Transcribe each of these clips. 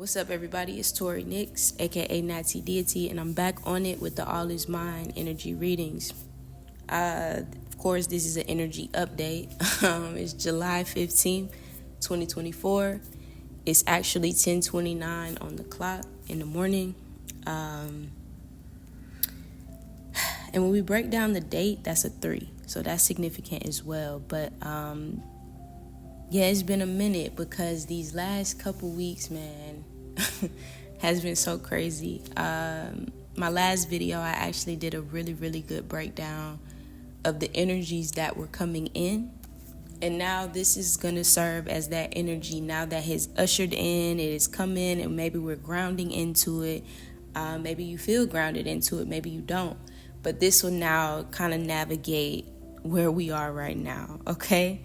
What's up, everybody? It's Tori Nix, aka Nazi Deity, and I'm back on it with the All Is Mind energy readings. Of course, this is an energy update. It's July 15th, 2024. It's actually 10:29 on the clock in the morning. And when we break down the date, that's a 3. So that's significant as well. But yeah, it's been a minute because these last couple weeks, man, has been so crazy. My last video, I actually did a really, really good breakdown of the energies that were coming in. And now this is going to serve as that energy now that has ushered in, it has come in, and maybe we're grounding into it. Maybe you feel grounded into it, maybe you don't. But this will now kind of navigate where we are right now, okay?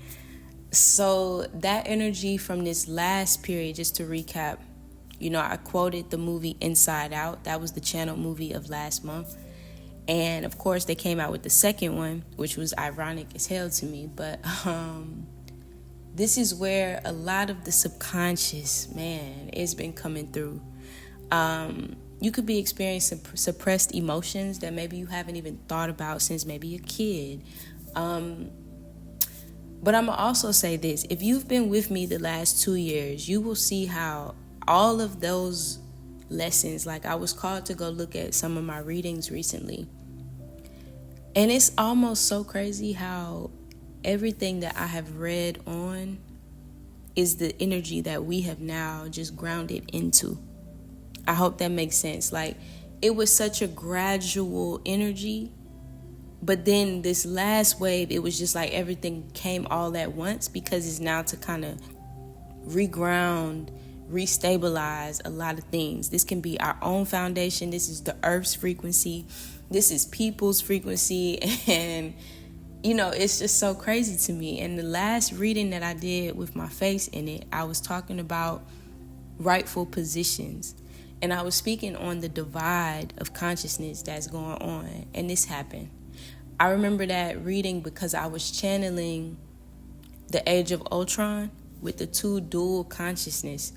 So that energy from this last period, just to recap, I quoted the movie Inside Out. That was the channel movie of last month. And of course, they came out with the second one, which was ironic as hell to me. But this is where a lot of the subconscious, man, it's been coming through. You could be experiencing suppressed emotions that maybe you haven't even thought about since maybe a kid. But I'm going to also say this. If you've been with me the last 2 years, you will see how all of those lessons, like I was called to go look at some of my readings recently. And it's almost so crazy how everything that I have read on is the energy that we have now just grounded into. I hope that makes sense. Like, it was such a gradual energy. But then this last wave, it was just like everything came all at once because it's now to kind of reground, restabilize a lot of things. This can be our own foundation. This is the earth's frequency. This is people's frequency. And, it's just so crazy to me. And the last reading that I did with my face in it, I was talking about rightful positions. And I was speaking on the divide of consciousness that's going on. And this happened. I remember that reading because I was channeling the Age of Ultron with the two dual consciousness.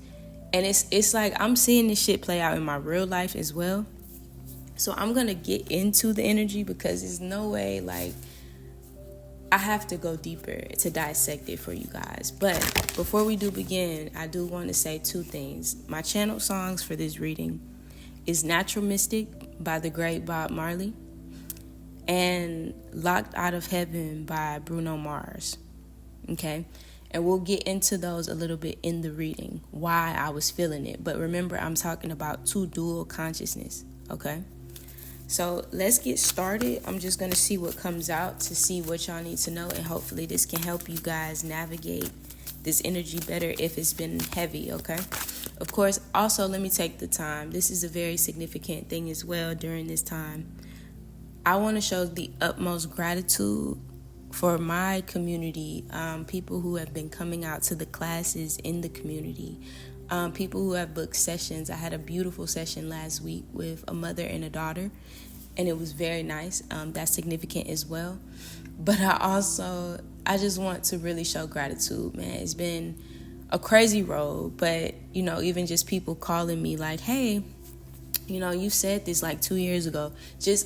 And it's like I'm seeing this shit play out in my real life as well. So I'm going to get into the energy because there's no way, like, I have to go deeper to dissect it for you guys. But before we do begin, I do want to say 2 things. My channel songs for this reading is Natural Mystic by the great Bob Marley and Locked Out of Heaven by Bruno Mars. Okay? And we'll get into those a little bit in the reading, why I was feeling it. But remember, I'm talking about 2 dual consciousness, okay? So let's get started. I'm just going to see what comes out to see what y'all need to know. And hopefully this can help you guys navigate this energy better if it's been heavy, okay? Of course, also, let me take the time. This is a very significant thing as well during this time. I want to show the utmost gratitude for my community, people who have been coming out to the classes in the community, people who have booked sessions. I had a beautiful session last week with a mother and a daughter, and it was very nice. That's significant as well. But I just want to really show gratitude, man. It's been a crazy road, but, even just people calling me like, hey, you said this like 2 years ago.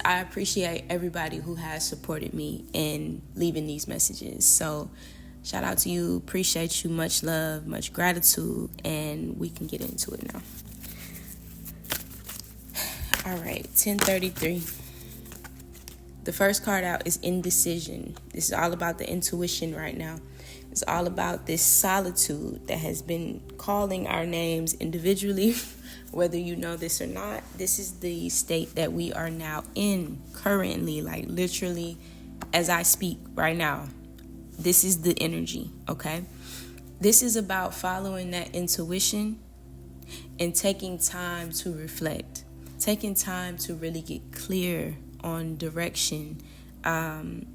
I appreciate everybody who has supported me in leaving these messages. So shout out to you. Appreciate you. Much love, much gratitude. And we can get into it now. All right, 10:33. The first card out is Indecision. This is all about the intuition right now. It's all about this solitude that has been calling our names individually. Whether you know this or not, this is the state that we are now in currently, like literally as I speak right now. This is the energy, okay? This is about following that intuition and taking time to reflect, taking time to really get clear on direction,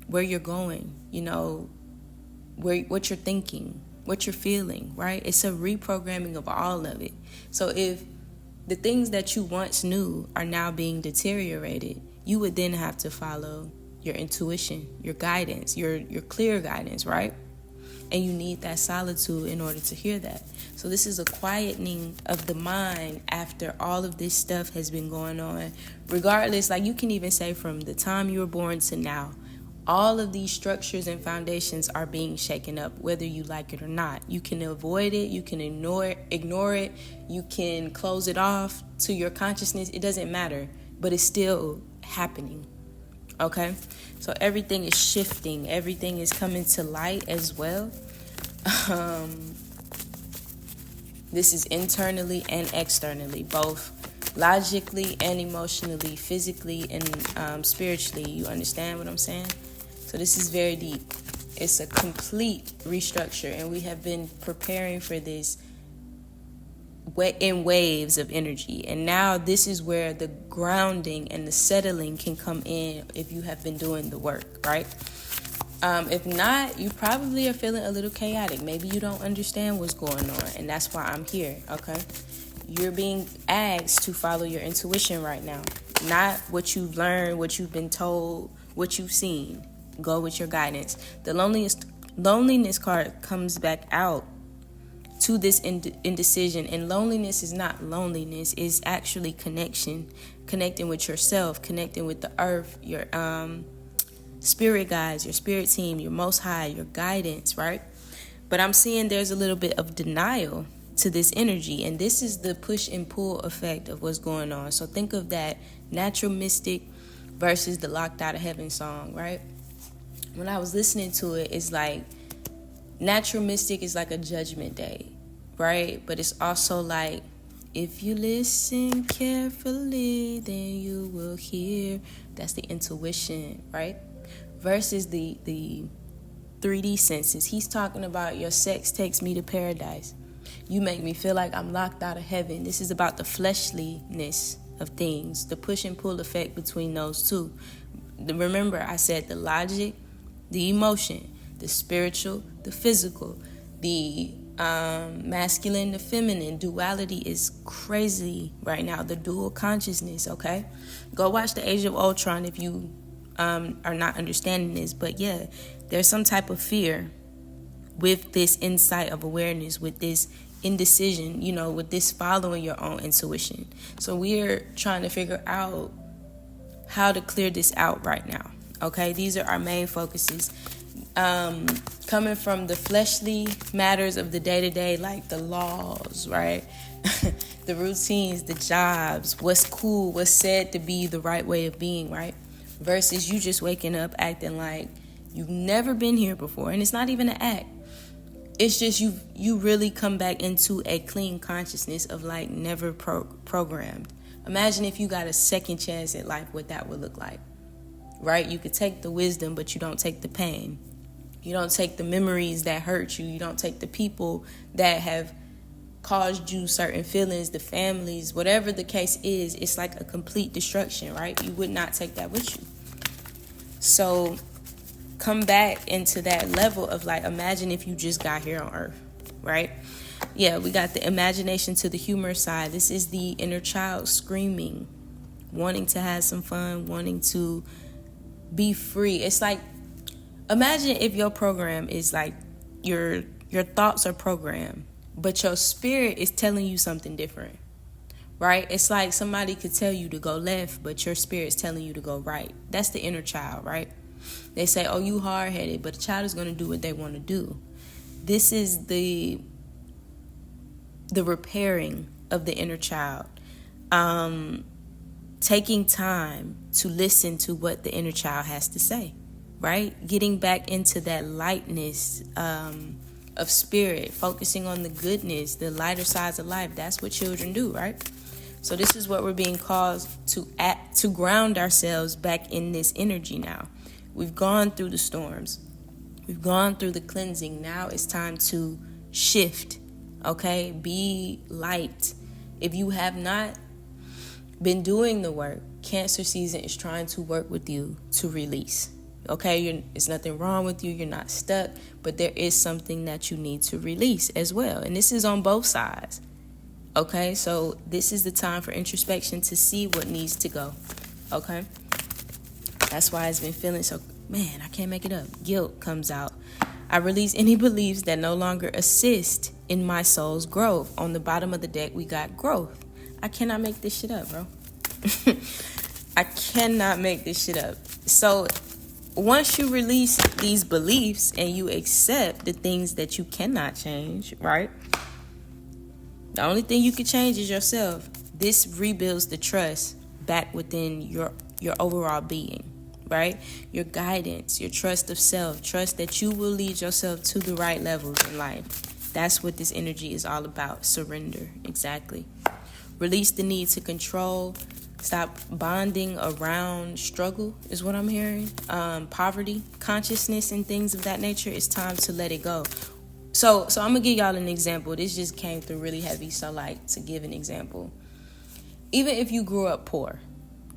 where you're going, what you're thinking, what you're feeling, right? It's a reprogramming of all of it. So if the things that you once knew are now being deteriorated, you would then have to follow your intuition, your guidance, your clear guidance, right? And you need that solitude in order to hear that. So this is a quietening of the mind after all of this stuff has been going on. Regardless, like you can even say from the time you were born to now, all of these structures and foundations are being shaken up, whether you like it or not. You can avoid it, you can ignore it, you can close it off to your consciousness. It doesn't matter, but it's still happening. Okay? So everything is shifting, everything is coming to light as well. This is internally and externally, both logically and emotionally, physically and spiritually. You understand what I'm saying? So this is very deep. It's a complete restructure, and we have been preparing for this in waves of energy. And now this is where the grounding and the settling can come in if you have been doing the work, right? If not, you probably are feeling a little chaotic. Maybe you don't understand what's going on, and that's why I'm here, okay? You're being asked to follow your intuition right now, not what you've learned, what you've been told, what you've seen. Go with your guidance. The loneliness card comes back out to this indecision, and loneliness is not loneliness, it's actually connecting with yourself, connecting with the earth, your spirit guides, your spirit team, your most high, your guidance, right? But I'm seeing there's a little bit of denial to this energy, and this is the push and pull effect of what's going on. So think of that natural mystic versus the Locked Out of Heaven song, right? When I was listening to it, it's like natural mystic is like a judgment day, right? But it's also like, if you listen carefully, then you will hear. That's the intuition, right? Versus the 3D senses. He's talking about your sex takes me to paradise. You make me feel like I'm locked out of heaven. This is about the fleshliness of things, the push and pull effect between those two. Remember, I said the logic, the emotion, the spiritual, the physical, the masculine, the feminine. Duality is crazy right now. The dual consciousness, okay? Go watch the Age of Ultron if you are not understanding this. But yeah, there's some type of fear with this insight of awareness, with this indecision, with this following your own intuition. So we're trying to figure out how to clear this out right now. Okay, these are our main focuses. Coming from the fleshly matters of the day-to-day, like the laws, right? The routines, the jobs, what's cool, what's said to be the right way of being, right? Versus you just waking up acting like you've never been here before. And it's not even an act. It's just you really come back into a clean consciousness of like never programmed. Imagine if you got a second chance at life, what that would look like, right? You could take the wisdom, but you don't take the pain. You don't take the memories that hurt you. You don't take the people that have caused you certain feelings, the families, whatever the case is. It's like a complete destruction, right? You would not take that with you. So come back into that level of like, imagine if you just got here on earth, right? Yeah, we got the imagination to the humor side. This is the inner child screaming, wanting to have some fun, wanting to be free. It's like, imagine if your program is like your thoughts are programmed, but your spirit is telling you something different, right? It's like somebody could tell you to go left, but your spirit's telling you to go right. That's the inner child, right? They say, oh, you hard-headed, but the child is going to do what they want to do. This is the repairing of the inner child. Taking time to listen to what the inner child has to say, right? Getting back into that lightness of spirit, focusing on the goodness, the lighter sides of life. That's what children do, right? So this is what we're being called to ground ourselves back in this energy now. We've gone through the storms. We've gone through the cleansing. Now it's time to shift, okay? Be light. If you have not been doing the work, Cancer season is trying to work with you to release. Okay, it's nothing wrong with you. You're not stuck, but there is something that you need to release as well. And this is on both sides. Okay, so this is the time for introspection to see what needs to go. Okay, that's why it's been feeling so, man, I can't make it up. Guilt comes out. I release any beliefs that no longer assist in my soul's growth. On the bottom of the deck, we got growth. I cannot make this shit up, bro. I cannot make this shit up. So once you release these beliefs and you accept the things that you cannot change, right? The only thing you can change is yourself. This rebuilds the trust back within your overall being, right? Your guidance, your trust of self, trust that you will lead yourself to the right levels in life. That's what this energy is all about. Surrender, exactly. Release the need to control. Stop bonding around struggle is what I'm hearing. Poverty, consciousness, and things of that nature. It's time to let it go. So I'm going to give y'all an example. This just came through really heavy. So like, to give an example, even if you grew up poor,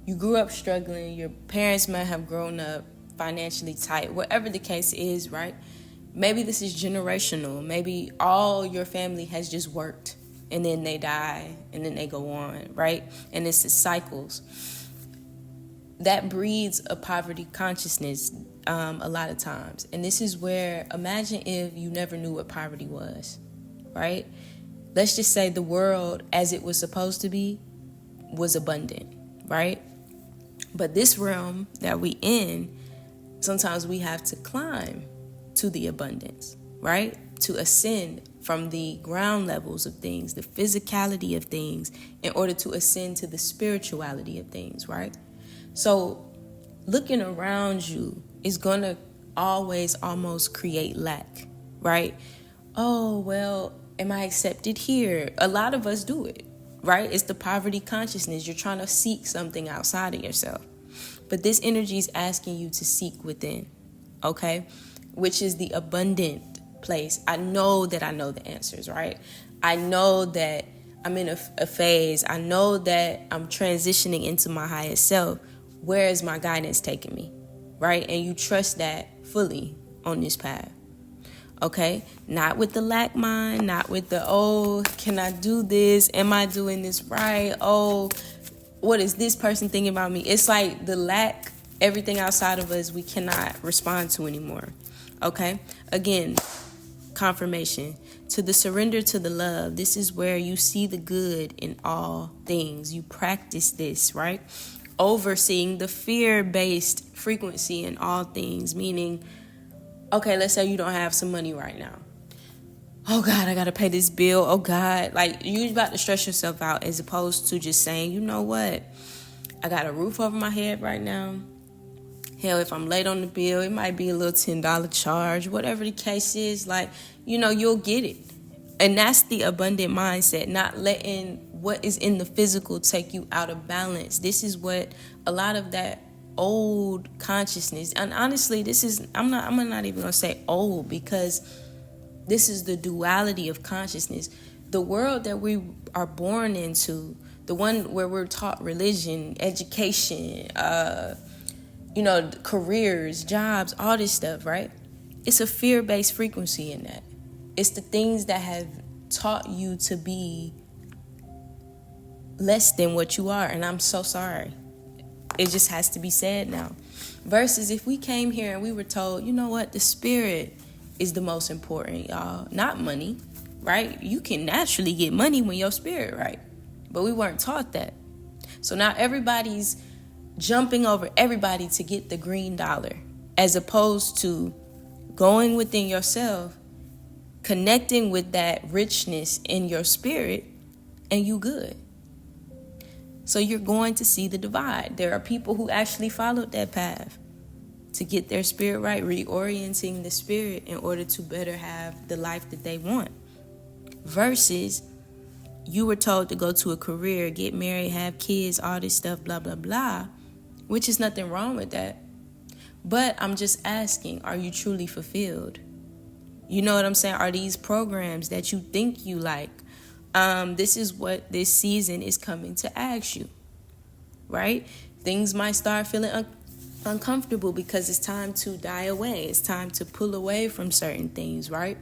you grew up struggling, your parents might have grown up financially tight, whatever the case is, right? Maybe this is generational. Maybe all your family has just worked and then they die and then they go on, right? And it's the cycles. That breeds a poverty consciousness a lot of times. And this is where, imagine if you never knew what poverty was, right? Let's just say the world as it was supposed to be was abundant, right? But this realm that we in, sometimes we have to climb to the abundance, right? To ascend from the ground levels of things, the physicality of things, in order to ascend to the spirituality of things, right? So looking around you is going to always almost create lack, right? Oh, well, am I accepted here? A lot of us do it, right? It's the poverty consciousness. You're trying to seek something outside of yourself. But this energy is asking you to seek within, okay? Which is the abundant place. I know that I know the answers, right? I know that I'm in a phase. I know that I'm transitioning into my highest self. Where is my guidance taking me, right? And you trust that fully on this path, okay? Not with the lack mind, not with the, oh, can I do this? Am I doing this right? Oh, what is this person thinking about me? It's like the lack, everything outside of us, we cannot respond to anymore, okay? Again, confirmation. To the surrender to the love, this is where you see the good in all things. You practice this, right? Overseeing the fear-based frequency in all things, meaning, okay, let's say you don't have some money right now. Oh God, I gotta pay this bill. Oh God, like you're about to stress yourself out, as opposed to just saying, you know what? I got a roof over my head right now. Hell, if I'm late on the bill, it might be a little $10 charge, whatever the case is, like, you know, you'll get it. And that's the abundant mindset, not letting what is in the physical take you out of balance. This is what a lot of that old consciousness, and honestly, this is, I'm not even gonna say old, because this is the duality of consciousness. The world that we are born into, the one where we're taught religion, education, careers, jobs, all this stuff, right? It's a fear-based frequency in that. It's the things that have taught you to be less than what you are. And I'm so sorry. It just has to be said now. Versus if we came here and we were told, you know what? The spirit is the most important, y'all. Not money, right? You can naturally get money when your spirit right. But we weren't taught that. So now everybody's jumping over everybody to get the green dollar, as opposed to going within yourself, connecting with that richness in your spirit, and you good. So you're going to see the divide. There are people who actually followed that path to get their spirit right, reorienting the spirit in order to better have the life that they want. Versus you were told to go to a career, get married, have kids, all this stuff, blah, blah, blah, which is nothing wrong with that. But I'm just asking, are you truly fulfilled? You know what I'm saying? Are these programs that you think you like? This is what this season is coming to ask you, right? Things might start feeling uncomfortable because it's time to die away. It's time to pull away from certain things, right?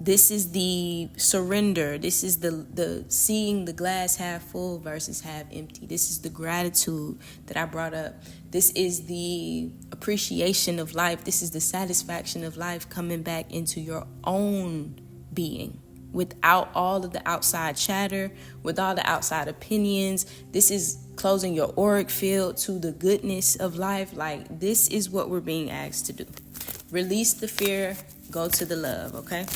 This is the surrender. This is the seeing the glass half full versus half empty. This is the gratitude that I brought up. This is the appreciation of life. This is the satisfaction of life coming back into your own being without all of the outside chatter, with all the outside opinions. This is closing your auric field to the goodness of life. Like, this is what we're being asked to do. Release the fear, go to the love, okay?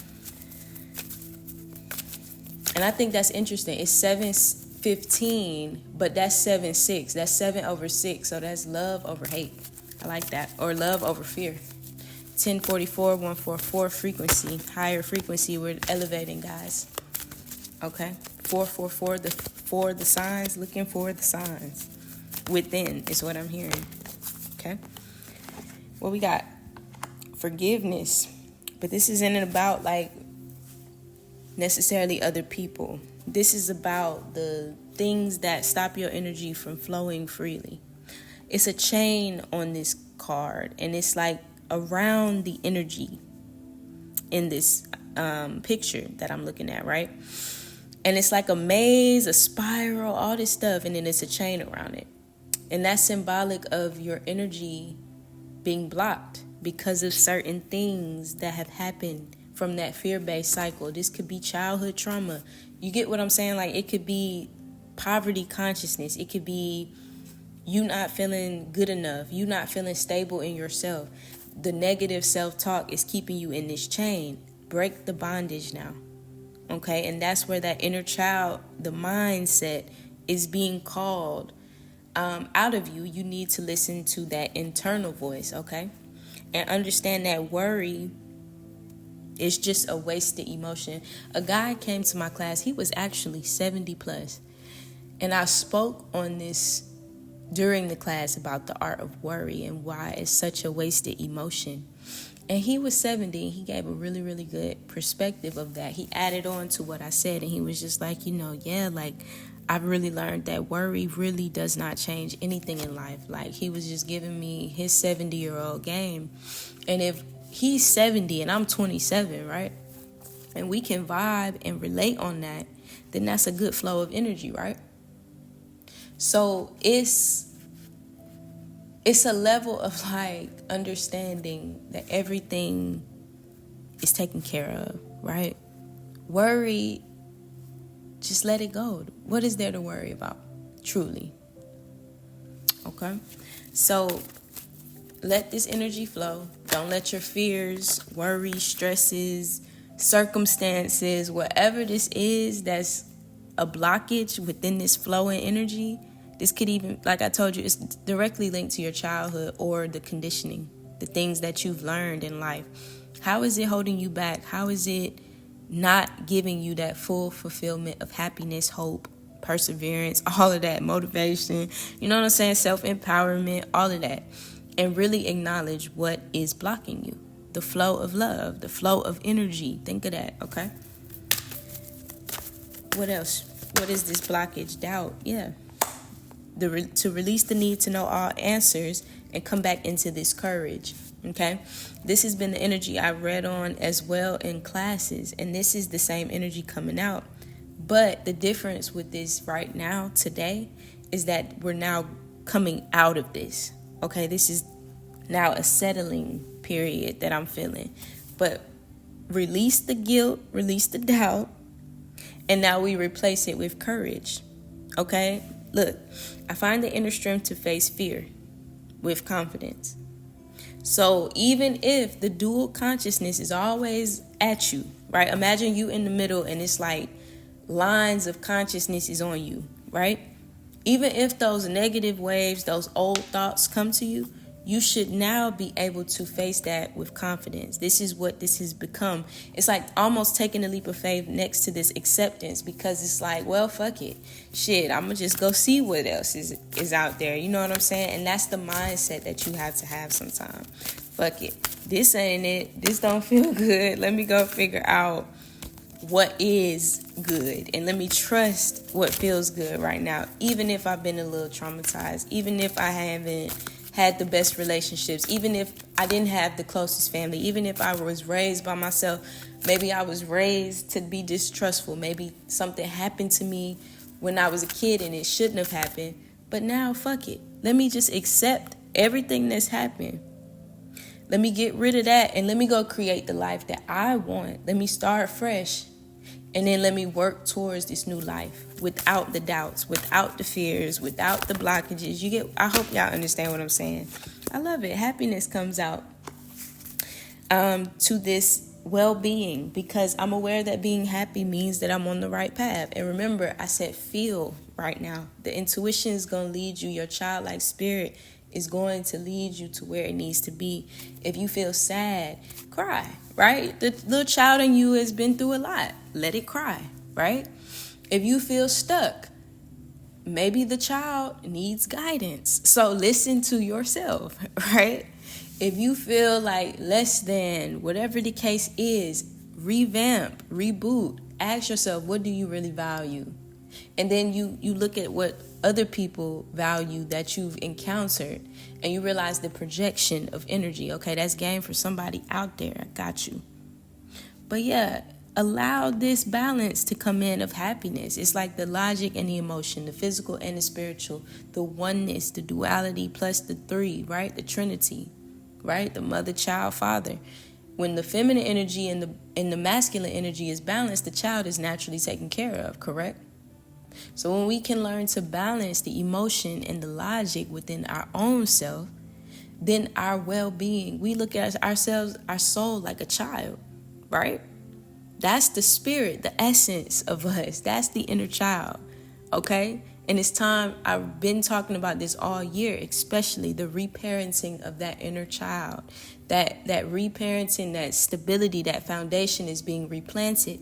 And I think that's interesting. It's 7:15, but that's 7:6. That's 7 over 6. So that's love over hate. I like that. Or love over fear. 1044, 144 frequency. Higher frequency. We're elevating, guys. Okay. 444, the signs. Looking for the signs. Within is what I'm hearing. Okay. What we got? Forgiveness. But this isn't about like necessarily other people. This is about the things that stop your energy from flowing freely. It's a chain on this card, and it's like around the energy in this picture that I'm looking at, right? And it's like a maze, a spiral, all this stuff, and then it's a chain around it. And that's symbolic of your energy being blocked because of certain things that have happened from that fear-based cycle. This could be childhood trauma. You get what I'm saying? Like, it could be poverty consciousness. It could be you not feeling good enough. You not feeling stable in yourself. The negative self-talk is keeping you in this chain. Break the bondage now. Okay? And that's where that inner child, the mindset, is being called out of you. You need to listen to that internal voice, okay? And understand that worry is just a wasted emotion. A guy came to my class. He was actually 70 plus. And I spoke on this during the class about the art of worry and why it's such a wasted emotion. And he was 70. He gave a really, really good perspective of that. He added on to what I said. And he was just like, I've really learned that worry really does not change anything in life. Like, he was just giving me his 70-year-old game. And if he's 70 and I'm 27, right? And we can vibe and relate on that, then that's a good flow of energy, right? So it's a level of like understanding that everything is taken care of, right? Worry, just let it go. What is there to worry about? Truly. Okay? So let this energy flow. Don't let your fears, worries, stresses, circumstances, whatever this is that's a blockage within this flowing energy. This could even, like I told you, it's directly linked to your childhood or the conditioning, the things that you've learned in life. How is it holding you back? How is it not giving you that full fulfillment of happiness, hope, perseverance, all of that, motivation, you know what I'm saying? Self-empowerment, all of that. And really acknowledge what is blocking you. The flow of love, the flow of energy. Think of that, okay? What else? What is this blockage? Doubt, yeah. To release the need to know all answers and come back into this courage, okay? This has been the energy I read on as well in classes, and this is the same energy coming out. But the difference with this right now, today, is that we're now coming out of this, okay? This is now a settling period that I'm feeling. But release the guilt, release the doubt, and now we replace it with courage, okay? Look, I find the inner strength to face fear with confidence. So even if the dual consciousness is always at you, right? Imagine you in the middle and it's like lines of consciousness is on you, right? Even if those negative waves, those old thoughts come to you, you should now be able to face that with confidence. This is what this has become. It's like almost taking a leap of faith next to this acceptance, because it's like, well, fuck it. Shit, I'm going to just go see what else is out there. You know what I'm saying? And that's the mindset that you have to have sometimes. Fuck it. This ain't it. This don't feel good. Let me go figure out what is good. And let me trust what feels good right now. Even if I've been a little traumatized. Even if I haven't had the best relationships, even if I didn't have the closest family, even if I was raised by myself. Maybe I was raised to be distrustful. Maybe something happened to me when I was a kid and it shouldn't have happened. But now, fuck it. Let me just accept everything that's happened. Let me get rid of that and let me go create the life that I want. Let me start fresh. And then let me work towards this new life without the doubts, without the fears, without the blockages. I hope y'all understand what I'm saying. I love it. Happiness comes out to this well-being, because I'm aware that being happy means that I'm on the right path. And remember, I said feel right now. The intuition is going to lead you. Your childlike spirit is going to lead you to where it needs to be. If you feel sad, cry, right? The little child in you has been through a lot. Let it cry, right? If you feel stuck, maybe the child needs guidance. So listen to yourself, right? If you feel like less than, whatever the case is, revamp, reboot. Ask yourself, what do you really value? And then you look at what other people value that you've encountered, and you realize the projection of energy. Okay, that's game for somebody out there. I got you. But yeah, allow this balance to come in of happiness. It's like the logic and the emotion, the physical and the spiritual, the oneness, the duality plus the three, right? The Trinity, right? The mother, child, father. When the feminine energy and the masculine energy is balanced, the child is naturally taken care of, correct? So when we can learn to balance the emotion and the logic within our own self, then our well-being, we look at ourselves, our soul, like a child, right? That's the spirit, the essence of us. That's the inner child, okay? And it's time, I've been talking about this all year, especially the reparenting of that inner child. That reparenting, that stability, that foundation is being replanted.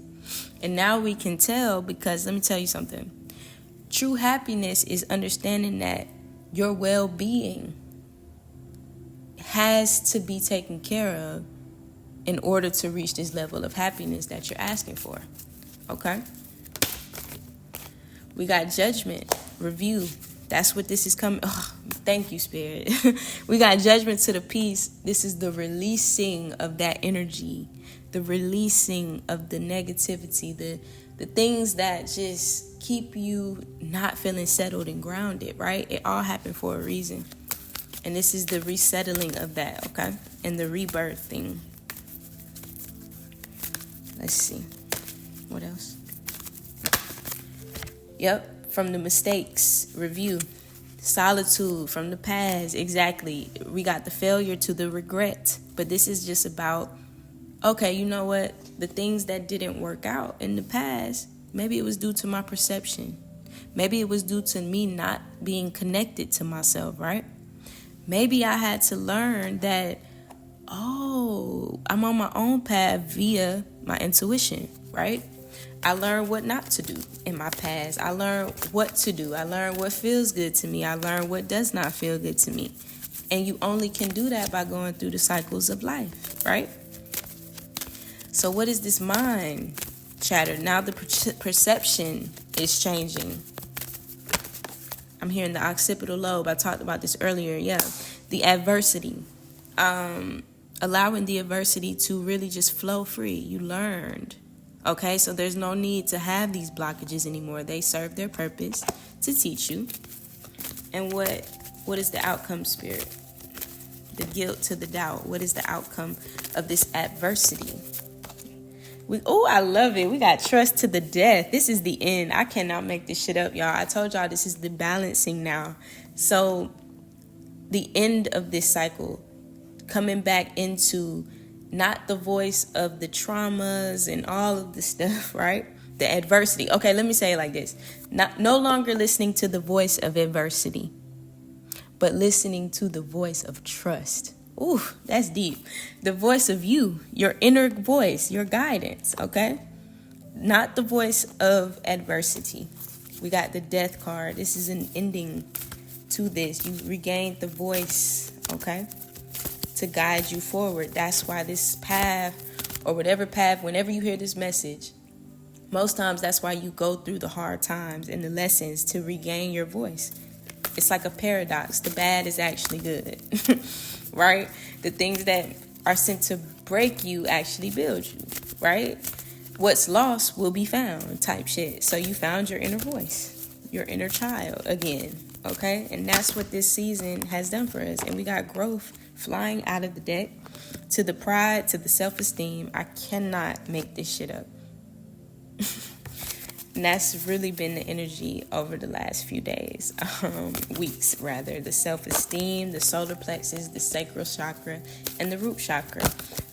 And now we can tell, because let me tell you something. True happiness is understanding that your well-being has to be taken care of in order to reach this level of happiness that you're asking for. Okay? We got judgment, review. That's what this is coming. Oh, thank you, Spirit. We got judgment to the peace. This is the releasing of that energy, the releasing of the negativity, the things that just keep you not feeling settled and grounded, right? It all happened for a reason. And this is the resettling of that, okay? And the rebirthing. Let's see. What else? Yep. From the mistakes, review. Solitude from the past, exactly. We got the failure to the regret. But this is just about, okay, you know what? The things that didn't work out in the past, maybe it was due to my perception. Maybe it was due to me not being connected to myself, right? Maybe I had to learn that, I'm on my own path via my intuition, right? I learned what not to do in my past. I learned what to do. I learned what feels good to me. I learned what does not feel good to me. And you only can do that by going through the cycles of life, right? So what is this mind chatter? Now the perception is changing. I'm hearing the occipital lobe. I talked about this earlier. Yeah. The adversity. Allowing the adversity to really just flow free. You learned. Okay, so there's no need to have these blockages anymore. They serve their purpose to teach you. And what is the outcome, Spirit? The guilt to the doubt. What is the outcome of this adversity? I love it. We got trust to the death. This is the end. I cannot make this shit up, y'all. I told y'all this is the balancing now. So the end of this cycle, coming back into not the voice of the traumas and all of the stuff, right? The adversity. Okay, let me say it like this. No longer listening to the voice of adversity, but listening to the voice of trust. Ooh, that's deep. The voice of you, your inner voice, your guidance, okay? Not the voice of adversity. We got the death card. This is an ending to this. You regained the voice, okay, to guide you forward. That's why this path, or whatever path, whenever you hear this message, most times that's why you go through the hard times and the lessons, to regain your voice. It's like a paradox. The bad is actually good, right? The things that are sent to break you actually build you, right? What's lost will be found type shit. So you found your inner voice, your inner child again, okay? And that's what this season has done for us. And we got growth flying out of the deck to the pride, to the self-esteem. I cannot make this shit up. And that's really been the energy over the last few days, weeks rather. The self-esteem, the solar plexus, the sacral chakra, and the root chakra.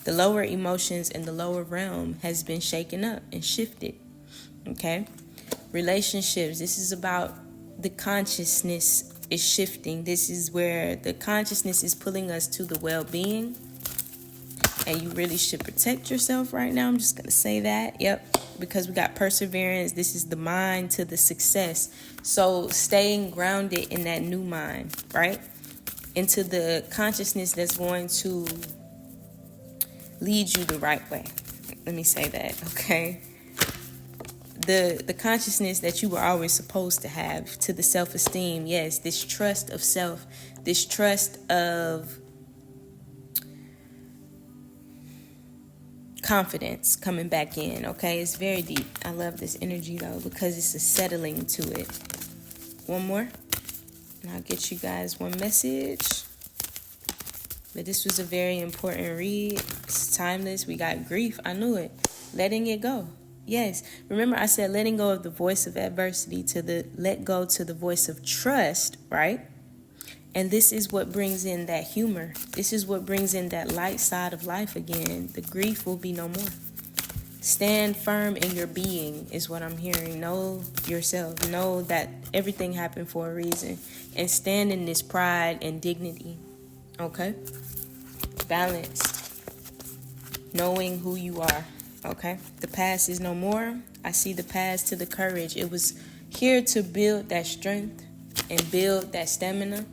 The lower emotions in the lower realm has been shaken up and shifted, okay? Relationships, this is about the consciousness is shifting. This is where the consciousness is pulling us to the well-being. And you really should protect yourself right now. I'm just going to say that. Yep. Because we got perseverance. This is the mind to the success. So staying grounded in that new mind, right? Into the consciousness that's going to lead you the right way. Let me say that, okay? The consciousness that you were always supposed to have, to the self-esteem. Yes, this trust of self. This trust of confidence coming back in, okay? It's very deep. I love this energy though because it's a settling to it. One more and I'll get you guys one message. But this was a very important read. It's timeless. We got grief. I knew it. Letting it go. Yes. Remember I said letting go of the voice of adversity to the let go to the voice of trust, right? And this is what brings in that humor. This is what brings in that light side of life again. The grief will be no more. Stand firm in your being is what I'm hearing. Know yourself. Know that everything happened for a reason. And stand in this pride and dignity. Okay? Balance. Knowing who you are. Okay? The past is no more. I see the past to the courage. It was here to build that strength and build that stamina.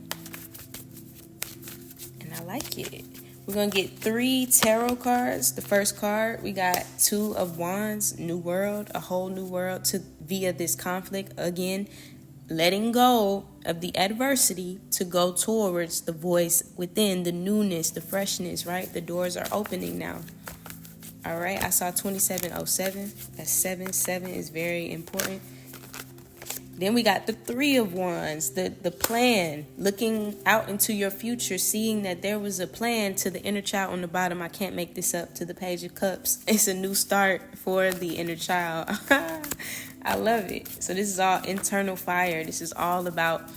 I like it. We're going to get 3 tarot cards. The first card, we got 2 of Wands, new world, a whole new world via this conflict. Again, letting go of the adversity to go towards the voice within, the newness, the freshness, right? The doors are opening now. All right, I saw 2707. That's 7. Is very important. Then we got the 3 of Wands, the plan, looking out into your future, seeing that there was a plan to the inner child on the bottom. I can't make this up, to the Page of Cups. It's a new start for the inner child. I love it. So this is all internal fire. This is all about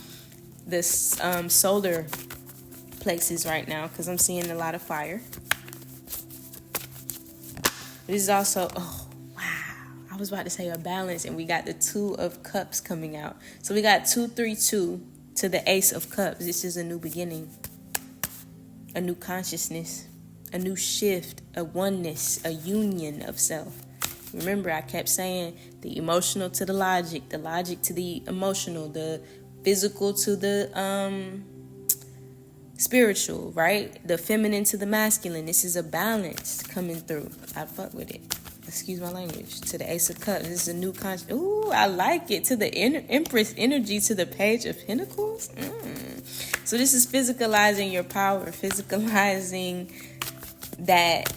this solar plexus right now because I'm seeing a lot of fire. This is also, I was about to say a balance, and we got the 2 of Cups coming out. So we got 232 to the Ace of Cups. This is a new beginning, a new consciousness, a new shift, a oneness, a union of self. Remember, I kept saying the emotional to the logic to the emotional, the physical to the spiritual, right? The feminine to the masculine. This is a balance coming through. I fuck with it. Excuse my language. To the Ace of Cups. This is a new conscious. Ooh, I like it. To the Empress energy, to the Page of Pentacles. So this is physicalizing your power, physicalizing that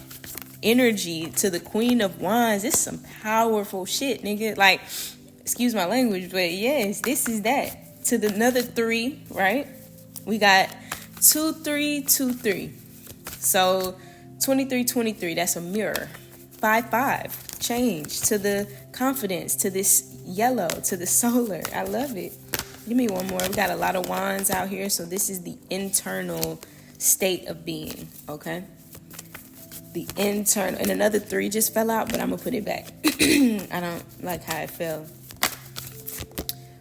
energy to the Queen of Wands. This is some powerful shit, nigga. Like, excuse my language, but yes, this is that. To the another 3, right? We got 2323. So 2323, that's a mirror. 5-5, change to the confidence, to this yellow, to the solar. I love it. Give me one more. We got a lot of wands out here, so this is the internal state of being, okay? The internal, and another 3 just fell out, but I'm gonna put it back. I don't like how it fell.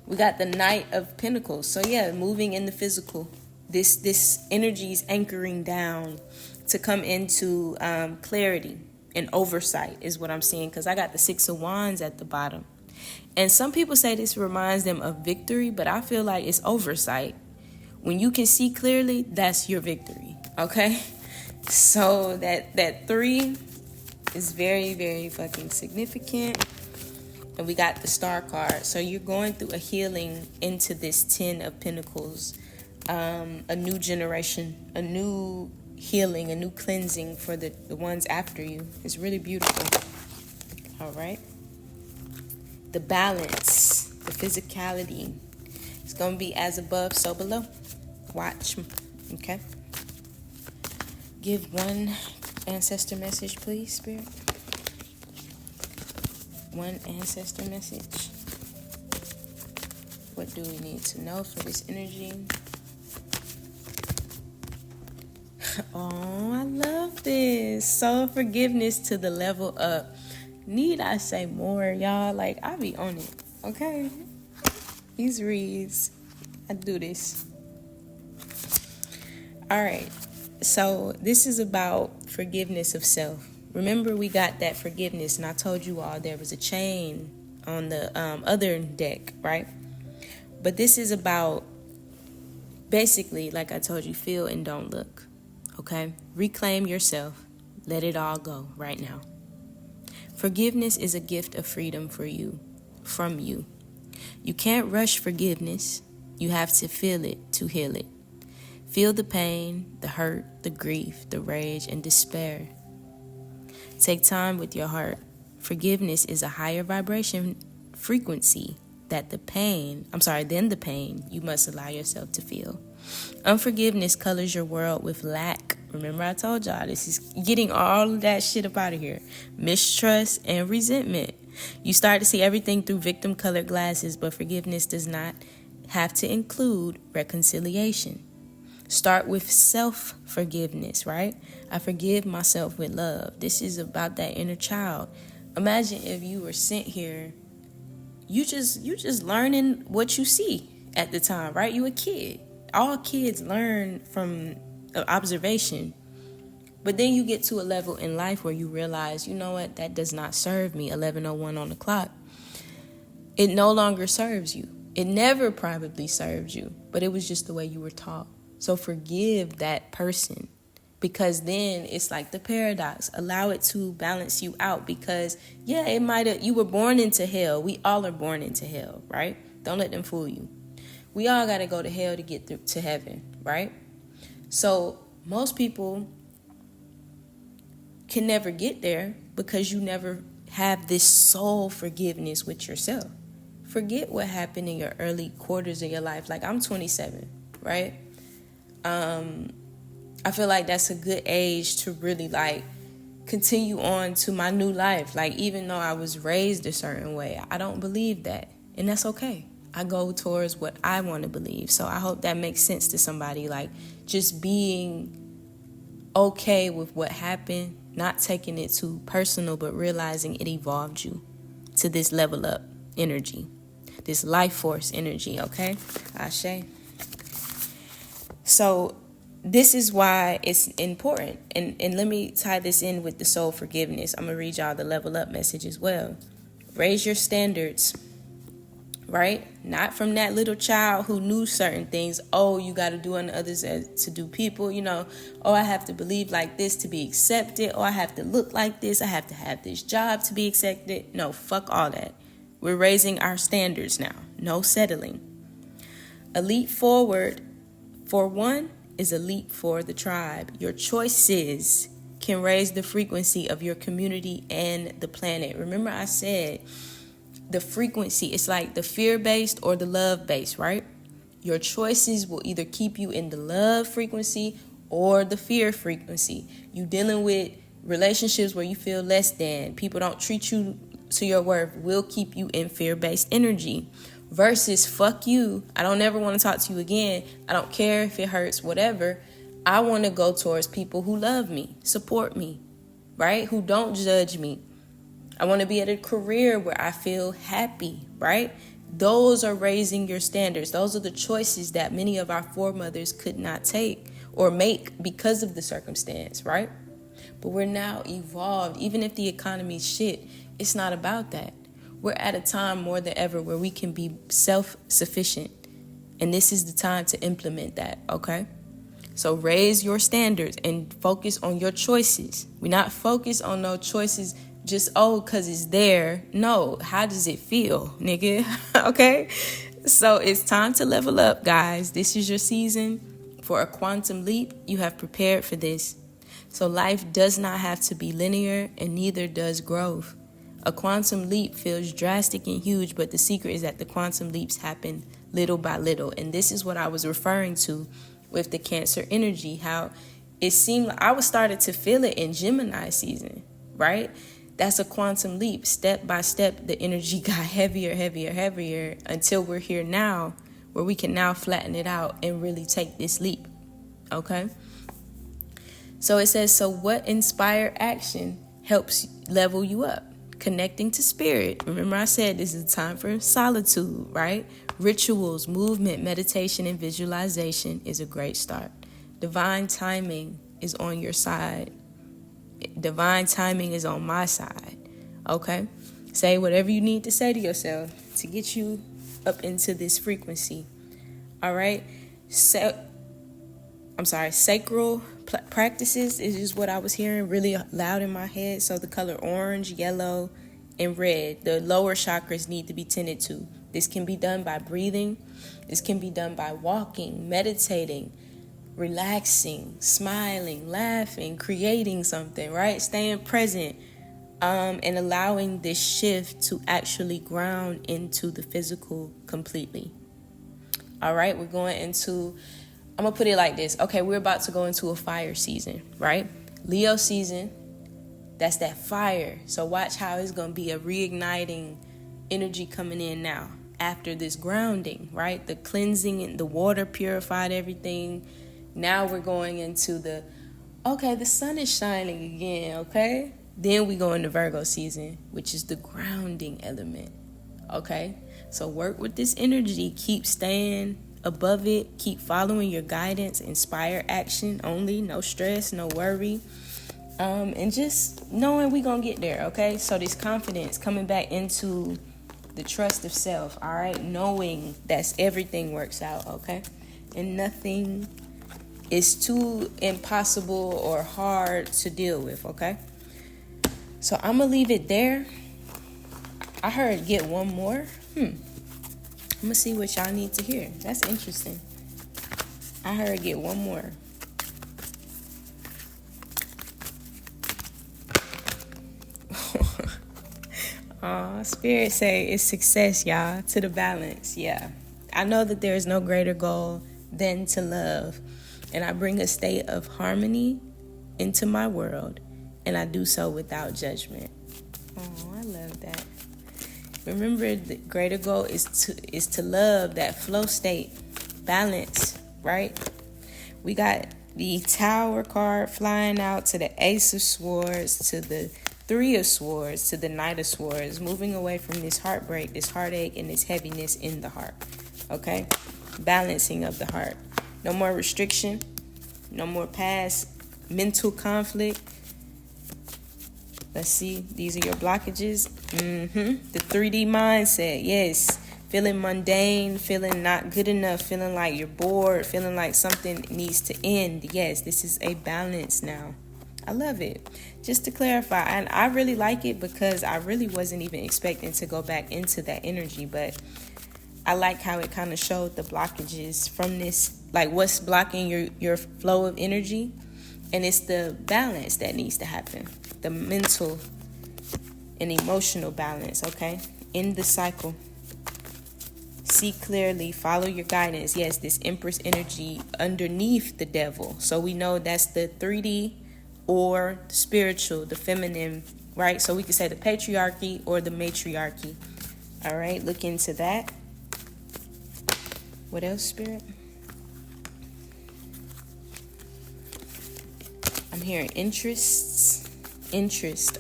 We got the Knight of Pentacles. So yeah, moving in the physical. This energy is anchoring down to come into clarity. And oversight is what I'm seeing, because I got the 6 of Wands at the bottom. And some people say this reminds them of victory, but I feel like it's oversight. When you can see clearly, that's your victory, okay? So that 3 is very, very fucking significant. And we got the Star card. So you're going through a healing into this 10 of Pentacles. A new generation, a new healing, a new cleansing for the ones after you. It's really beautiful. All right. The balance, the physicality. It's going to be as above, so below. Watch. Okay. Give one ancestor message, please, Spirit. One ancestor message. What do we need to know for this energy? Oh, I love this. Soul forgiveness to the level up. Need I say more, y'all? Like, I be on it, okay? These reads, I do this. All right. So this is about forgiveness of self. Remember, we got that forgiveness, and I told you all there was a chain on the other deck, right? But this is about, basically, like I told you, feel and don't look, okay? Reclaim yourself. Let it all go right now. Forgiveness is a gift of freedom for you, from you. You can't rush forgiveness. You have to feel it to heal it. Feel the pain, the hurt, the grief, the rage, and despair. Take time with your heart. Forgiveness is a higher vibration frequency than the pain you must allow yourself to feel. Unforgiveness colors your world with lack. Remember, I told y'all, this is getting all of that shit up out of here. Mistrust and resentment. You start to see everything through victim-colored glasses, but forgiveness does not have to include reconciliation. Start with self-forgiveness, right? I forgive myself with love. This is about that inner child. Imagine if you were sent here, you just learning what you see at the time, right? You a kid. All kids learn from observation. But then you get to a level in life where you realize, you know what, that does not serve me. 11:01 on the clock. It no longer serves you. It never probably served you, but it was just the way you were taught. So forgive that person, because then it's like the paradox. Allow it to balance you out, because you were born into hell. We all are born into hell, right? Don't let them fool you. We all got to go to hell to get through to heaven, right? So most people can never get there because you never have this soul forgiveness with yourself. Forget what happened in your early quarters of your life. Like, I'm 27, right? I feel like that's a good age to really continue on to my new life. Like, even though I was raised a certain way, I don't believe that. And that's okay. I go towards what I want to believe. So I hope that makes sense to somebody. Like, just being okay with what happened, not taking it too personal, but realizing it evolved you to this level up energy, this life force energy, okay? Ashe. So this is why it's important. And let me tie this in with the soul forgiveness. I'm going to read y'all the level up message as well. Raise your standards, right? Not from that little child who knew certain things. Oh, you got to do unto others as to do people, Oh, I have to believe like this to be accepted. Oh, I have to look like this. I have to have this job to be accepted. No, fuck all that. We're raising our standards now. No settling. A leap forward for one is a leap for the tribe. Your choices can raise the frequency of your community and the planet. Remember, I said the frequency, it's like the fear-based or the love-based, right? Your choices will either keep you in the love frequency or the fear frequency. You dealing with relationships where you feel less than, people don't treat you to your worth, will keep you in fear-based energy. Versus, fuck you, I don't ever want to talk to you again. I don't care if it hurts, whatever. I want to go towards people who love me, support me, right? Who don't judge me. I want to be at a career where I feel happy, right? Those are raising your standards. Those are the choices that many of our foremothers could not take or make because of the circumstance, right? But we're now evolved. Even if the economy's shit, it's not about that. We're at a time more than ever where we can be self-sufficient. And this is the time to implement that, okay? So raise your standards and focus on your choices. We're not focused on no choices just, oh, because it's there. No, how does it feel, nigga? Okay? So it's time to level up, guys. This is your season for a quantum leap. You have prepared for this. So life does not have to be linear, and neither does growth. A quantum leap feels drastic and huge, but the secret is that the quantum leaps happen little by little. And this is what I was referring to with the Cancer energy, how it seemed like I was started to feel it in Gemini season, right? That's a quantum leap. Step by step, the energy got heavier, heavier, heavier until we're here now where we can now flatten it out and really take this leap, okay? So it says, so what inspired action helps level you up? Connecting to spirit. Remember I said this is a time for solitude, right? Rituals, movement, meditation, and visualization is a great start. Divine timing is on your side. Divine timing is on my side, okay? Say whatever you need to say to yourself to get you up into this frequency, all right? Sacral practices is just what I was hearing really loud in my head. So the color orange, yellow, and red, the lower chakras need to be tended to. This can be done by breathing. This can be done by walking, meditating, relaxing, smiling, laughing, creating something, right? Staying present, and allowing this shift to actually ground into the physical completely. All right, we're going into, I'm going to put it like this. Okay, we're about to go into a fire season, right? Leo season, that's that fire. So watch how it's going to be a reigniting energy coming in now after this grounding, right? The cleansing and the water purified everything. Now we're going into the sun is shining again, okay? Then we go into Virgo season, which is the grounding element, okay? So work with this energy. Keep staying above it. Keep following your guidance. Inspire action only. No stress, no worry. And just knowing we're going to get there, okay? So this confidence coming back into the trust of self, all right? Knowing that everything works out, okay? And nothing is too impossible or hard to deal with, okay? So I'm going to leave it there. I heard get one more. I'm going to see what y'all need to hear. That's interesting. I heard get one more. Spirit say it's success, y'all, to the balance. Yeah. I know that there is no greater goal than to love. And I bring a state of harmony into my world. And I do so without judgment. Oh, I love that. Remember, the greater goal is to love, that flow state, balance, right? We got the Tower card flying out to the Ace of Swords, to the Three of Swords, to the Knight of Swords, moving away from this heartbreak, this heartache, and this heaviness in the heart, okay? Balancing of the heart. No more restriction, no more past mental conflict. Let's see, these are your blockages. The 3D mindset, yes. Feeling mundane, feeling not good enough, feeling like you're bored, feeling like something needs to end. Yes, this is a balance now. I love it. Just to clarify, and I really like it because I really wasn't even expecting to go back into that energy, but I like how it kind of showed the blockages from this, like what's blocking your flow of energy. And it's the balance that needs to happen. The mental and emotional balance, okay? In the cycle. See clearly, follow your guidance. Yes, this Empress energy underneath the devil. So we know that's the 3D or the spiritual, the feminine, right? So we could say the patriarchy or the matriarchy. All right, look into that. What else, Spirit? I'm hearing interests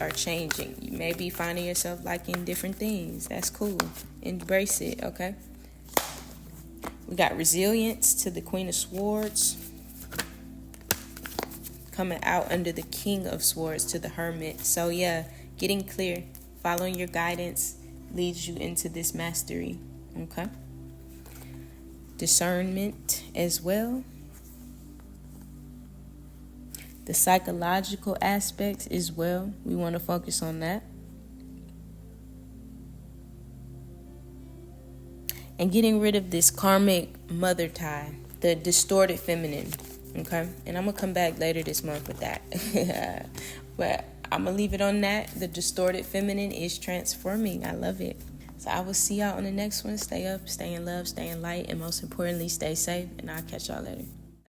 are changing. You may be finding yourself liking different things. That's cool. Embrace it, okay? We got resilience to the Queen of Swords. Coming out under the King of Swords to the Hermit. So yeah, getting clear, following your guidance leads you into this mastery, okay? Discernment as well. The psychological aspects as well. We want to focus on that. and getting rid of this karmic mother tie, the distorted feminine. Okay, and I'm gonna come back later this month with that. But I'm gonna leave it on that. The distorted feminine is transforming. I love it. So I will see y'all on the next one. Stay up, stay in love, stay in light, and most importantly, stay safe. And I'll catch y'all later.